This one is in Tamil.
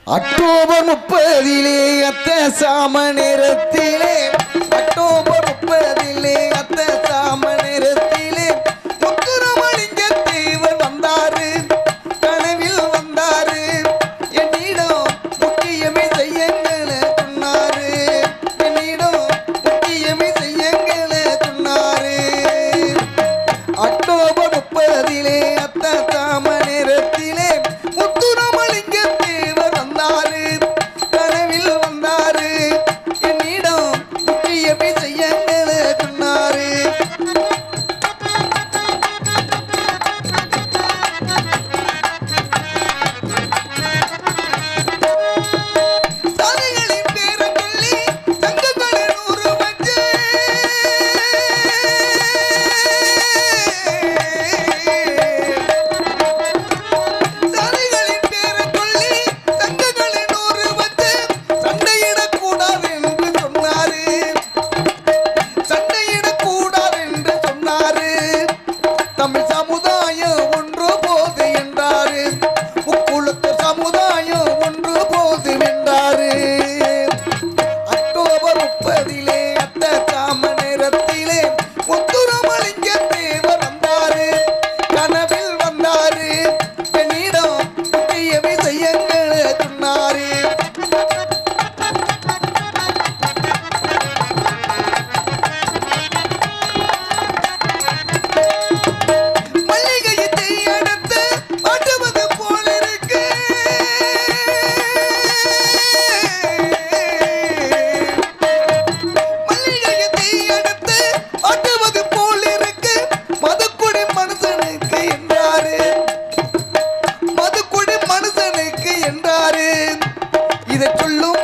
அக்டோபர் 30 அத்த சாம நேரத்திலே அக்டோபர் 30 அத்த சாம நேரத்திலே முத்துராமலிங்க தேவர் வந்தாரு கனவில் வந்தாரு என்னிடம் முக்கியமே செய்யுங்கள சொன்னாரு என்னிடம் முக்கியமே செய்யுங்கள சொன்னாரு அக்டோபர் 30 அத்த சாம நேரத்திலே முத்துராமலிங்க தேவர் வந்தாரு கனவில் வந்தாரு என்னிடம் முக்கியமே செய்யுங்கள சொன்னாரு சாலைகளின் பேரை சொல்லி சங்கங்களின் உருவச்சு சாலைகளின் பேரை சொல்லி சங்கங்களின் உருவச்சு சண்டையிடக்கூடாது என்று சொன்னாரு சண்டையிடக்கூடாது என்று சொன்னாரு தமிழ் சமுதாயம் ஒன்று போது என்றாரு முக்குளத்து சமுதாயம் ஒன்று போது என்றாரு அக்டோபர் 30 அத்த சாம நேரத்திலே முத்துராமலிங்க தேவர் வந்தாரு கனவில் வந்தாரு என்னிடம் முக்கியமே செய்யுங்கள சொன்னாரு மல்லிகையை அடுத்து ஆட்டுவது போல இருக்கு மல்லிகையை அடுத்து ஆட்டுவது போல இருக்கு மதுக்குடி மனுஷனுக்கு என்றாரு மதுக்குடி மனுஷனுக்கு என்றாரு இதை சொல்லும்